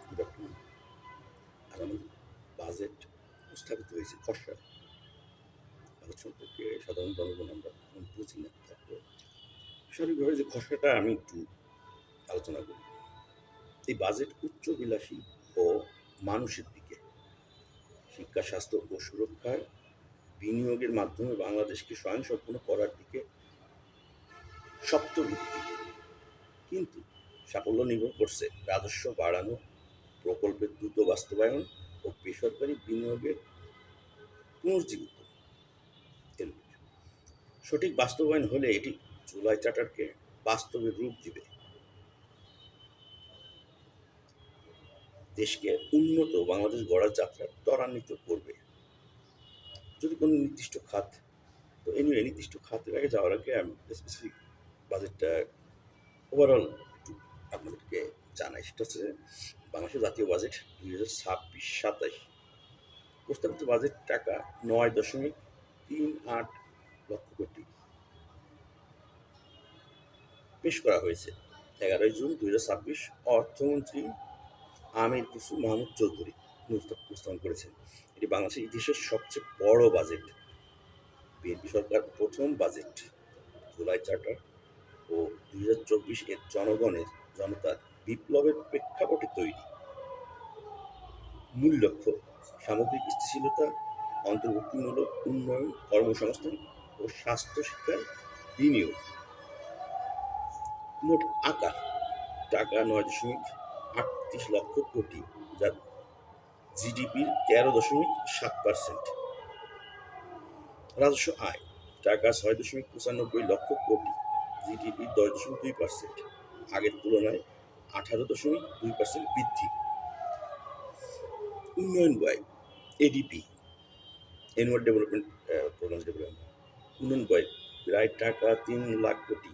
Good afternoon. আর আমাদের budget উপস্থাপিত হয়েছে খসড়া। বাজেট সম্পর্কে সাধারণ জনগণ আমরা বুঝি না, তারপর স্বাভাবিকভাবে যে খসড়াটা আমি একটু আলোচনা করি। এই বাজেট উচ্চবিলাসী ও মানুষের দিকে শিক্ষা, স্বাস্থ্য ও সুরক্ষায় বিনিয়োগের মাধ্যমে বাংলাদেশকে স্বয়ংসম্পূর্ণ করার দিকে সপ্তভিত্তি, কিন্তু সাফল্য নির্ভর করছে রাজস্ব বাড়ানো, প্রকল্পের দ্রুত বাস্তবায়ন ও বেসরকারি বিনিয়োগের পুনর্জীবিত এর উপর। সঠিক বাস্তবায়ন হলে এটি জুলাই চার্টারকে বাস্তবে রূপ দিবে, দেশকে উন্নত বাংলাদেশ গড়ার যাত্রা ত্বরান্বিত করবে। যদি কোনো নির্দিষ্ট খাত, তো এনিওয়ে নির্দিষ্ট খাতের আগে যাওয়ার আগে আমি স্পেসিফিক বাজেটটা ওভারঅল একটু আপনাদেরকে জানাই। সেটা হচ্ছে বাংলাদেশের জাতীয় বাজেট 2026-27 প্রস্তাবিত বাজেট টাকা 9.38 লক্ষ কোটি পেশ করা হয়েছে। 11 জুন 2026 অর্থমন্ত্রী আমির খসরু মাহমুদ চৌধুরী উপস্থাপন করেছেন। এটি বাংলাদেশের ইতিহাসের সবচেয়ে বড় বাজেট। বিএনপি সরকার প্রথম বাজেট জুলাই চার্টার ও 2024 এর জনতার বিপ্লবের প্রেক্ষাপটে তৈরি। মূল লক্ষ্য সামগ্রিক স্থিতিশীলতা, অন্তর্ভুক্তিমূলক উন্নয়ন, কর্মসংস্থান ও স্বাস্থ্য শিক্ষার বিনিয়োগ। মোট আকার টাকা 9.38 লক্ষ কোটি, যা জিডিপির 13.7%। রাজস্ব আয় টাকা 6.95 লক্ষ কোটি, জিডিপি 10.2%, আগের তুলনায় 18.2% বৃদ্ধি। উন্নয়ন ব্যয় ADP, annual development programme development, উন্নয়ন ব্যয় প্রায় টাকা 3 লাখ কোটি।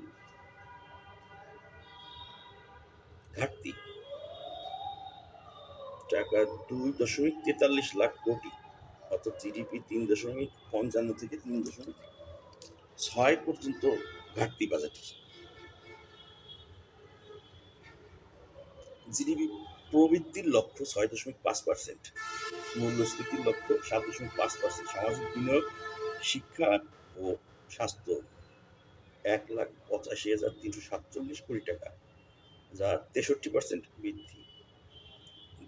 ঘাটতি টাকা 2.43 লাখ কোটি, অর্থাৎ জিডিপি 3.55 থেকে 3.6 পর্যন্ত ঘাটতি বাজেট। জিডিপি প্রবৃদ্ধির লক্ষ্য 6.5%, মূল্যস্ফীতির লক্ষ্য 7.5%, সামাজিক বিনিয়োগ শিক্ষা ও স্বাস্থ্য 1,85,347 কোটি টাকা, যা 63% বৃদ্ধি,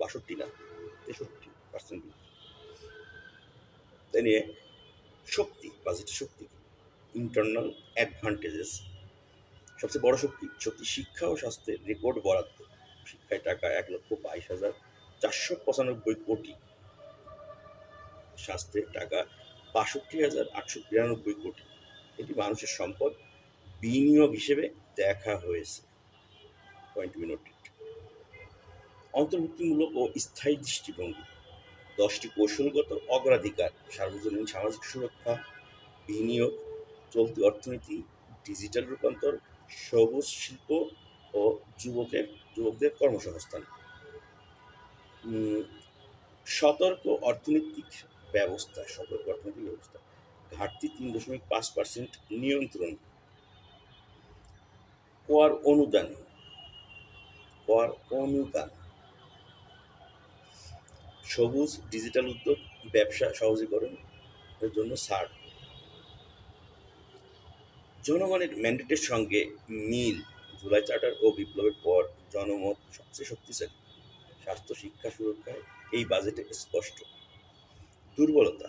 62 না 63% বৃদ্ধি। তাই নিয়ে শক্তি, বাজেটের শক্তি কি? ইন্টারনাল অ্যাডভান্টেজেস, সবচেয়ে বড় শক্তি শিক্ষা ও স্বাস্থ্যের রেকর্ড বরাদ্দ। শিক্ষায় টাকা 1,22,495 কোটি, স্বাস্থ্যের টাকা 62,892 কোটি। এটি মানুষের সম্পদ বিনিয়োগ হিসেবে দেখা হয়েছে। Point be noted. অন্তর্ভুক্তিমূলক ও স্থায়ী দৃষ্টিভঙ্গি, 10টি কৌশলগত অগ্রাধিকার: সার্বজনীন সামাজিক সুরক্ষা, বিনিয়োগ, চলতি অর্থনীতি, ডিজিটাল রূপান্তর, সবুজ শিল্প ও যুবকদের কর্মসংস্থান। সতর্ক অর্থনৈতিক ব্যবস্থা, ঘাটতি 3.5% নিয়ন্ত্রণ। কর অনুদান, সবুজ ডিজিটাল উদ্যোগ, ব্যবসা সহজীকরণের জন্য ছাড়। জনগণের ম্যান্ডেটের সঙ্গে মিল, জুলাই চার্টার ও বিপ্লবের পর জনমত সবচেয়ে শক্তিশালী। স্বাস্থ্য, শিক্ষা, সুরক্ষায় এই বাজেটে স্পষ্ট। দুর্বলতা,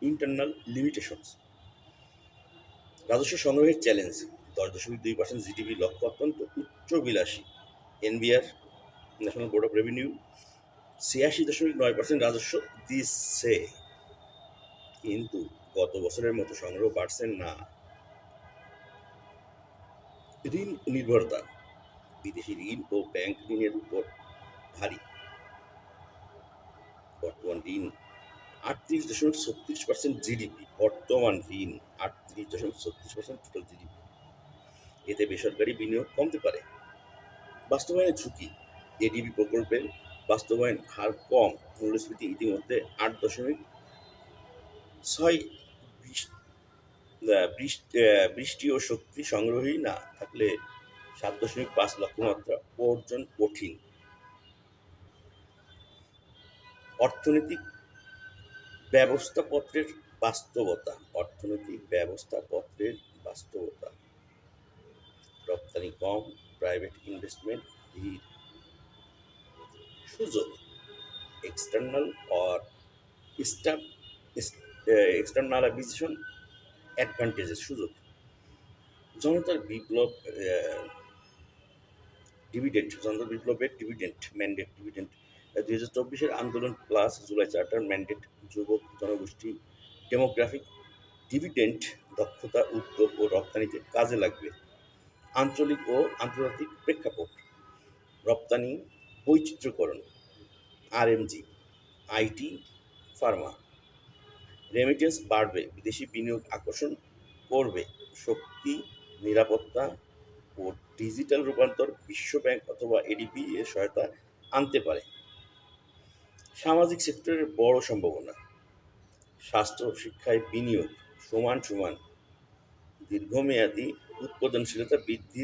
ইন্টারনাল লিমিটেশনস, রাজস্ব সংগ্রহের চ্যালেঞ্জ, 10.2% জিডিপি লক্ষ্য অত্যন্ত উচ্চবিলাসী। NBR, national board of revenue, 86.9% রাজস্ব দিচ্ছে, কিন্তু গত বছরের মতো সংগ্রহ বাড়ছে না। ঋণ নির্ভরতা, বিদেশি ঋণ ও ব্যাংক ঋণের উপর ভারী। বর্তমান ঋণ 38.36% জিডিপি, বর্তমান ঋণ 38.36% টোটাল জিডিপি। এতে বেসরকারি বিনিয়োগ কমতে পারে। বাস্তবায়নের ঝুঁকি, এডিবি প্রকল্পের বাস্তবায়ন হার কম, মূল্যস্ফীতি ইতিমধ্যে 8.6। বৃষ্টি ও শক্তি সংগ্রহী না থাকলে 7.5 লক্ষ্যমাত্রা অর্জন কঠিন। অর্থনৈতিক ব্যবস্থাপত্রের বাস্তবতা, অর্থনৈতিক ব্যবস্থাপত্রের বাস্তবতা, রপ্তানি কম, প্রাইভেট ইনভেস্টমেন্ট ধীর, সুযোগ, এক্সটার্নাল অর স্টাব এক্সটার্নালাইজেশন অ্যাডভান্টেজেস, সুযোগ, জনতার বিপ্লব, জনতা বিপ্লবের ডিভিডেন্ট ম্যান্ডেট, 2024 আন্দোলন প্লাস জুলাই চার্টার ম্যান্ডেট, যুবক জনগোষ্ঠী, ডেমোগ্রাফিক ডিভিডেন্ট, দক্ষতা, উদ্যোগ ও রপ্তানিতে কাজে লাগবে, আঞ্চলিক ও আন্তর্জাতিক প্রেক্ষাপট, রপ্তানি বৈচিত্র্যকরণ, আরএমজি, আইটি, ফার্মা, রেমিটেন্স বাড়বে, বিদেশি বিনিয়োগ আকর্ষণ করবে, শক্তি, নিরাপত্তা ও ডিজিটাল রূপান্তর বিশ্ব ব্যাংক অথবা এডিবি এর সহায়তা আনতে পারে। সামাজিক সেক্টরের বড় সম্ভাবনা, স্বাস্থ্য শিক্ষায় বিনিয়োগ সমান সমান, দীর্ঘমেয়াদী উৎপাদনশীলতা বৃদ্ধি,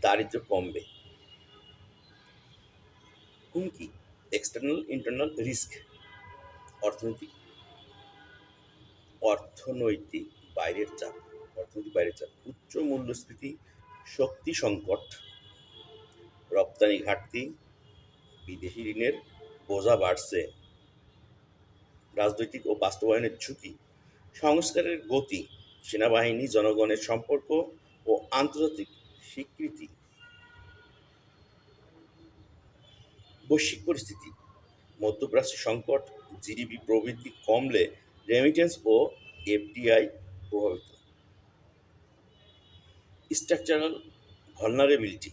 দারিদ্র্য কমবে। হুমকি, এক্সটার্নাল ইন্টারনাল রিস্ক, অর্থনৈতিক অর্থনৈতিক বাইরের চাপ, উচ্চ মূল্যস্ফীতি, শক্তি সংকট, রপ্তানি ঘাটতি, বিদেশি ঋণের বোঝা বাড়ছে, রাজনৈতিক ও বাস্তবায়নের ঝুঁকি, সংস্কারের গতি, সেনাবাহিনী জনগণের সম্পর্ক ও আন্তর্জাতিক স্বীকৃতি, বৈশ্বিক পরিস্থিতি, মধ্যপ্রাচ্য সংকট, জিডিপি প্রবৃদ্ধি কমলে রেমিটেন্স ও এফডিআই প্রভাবিত, স্ট্রাকচারাল ভালনারেবিলিটি,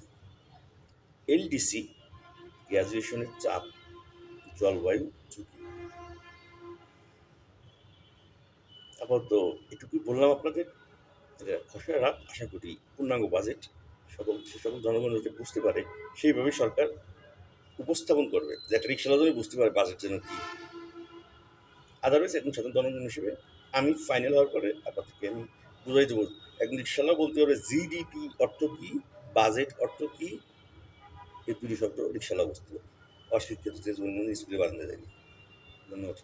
এলডিসি, গ্র্যাজুয়েশনের চাপ, জলবায়ু ঝুঁকি। আপাতত এটুকুই বললাম আপনাদের। খসড়া রাত আশা করি পূর্ণাঙ্গ বাজেট সকল জনগণ যাতে বুঝতে পারে সেইভাবে সরকার উপস্থাপন করবে, যে একটা রিক্সাওয়ালা বুঝতে পারে বাজেট যেন কি। আদারওয়াইজ একজন সাধারণ জনগণ হিসেবে আমি ফাইনাল হওয়ার পরে আপনাদেরকে আমি বুঝাই দেবো। একজন রিক্সাওয়ালা বলতে পারবে জিডিপি অর্থ কী, বাজেট অর্থ কী, এই দুটি শব্দ রিক্সাওয়ালা বুঝতে পারবে। অশিক্ষিত যে স্কুলে বারান্দায় যায়নি। ধন্যবাদ।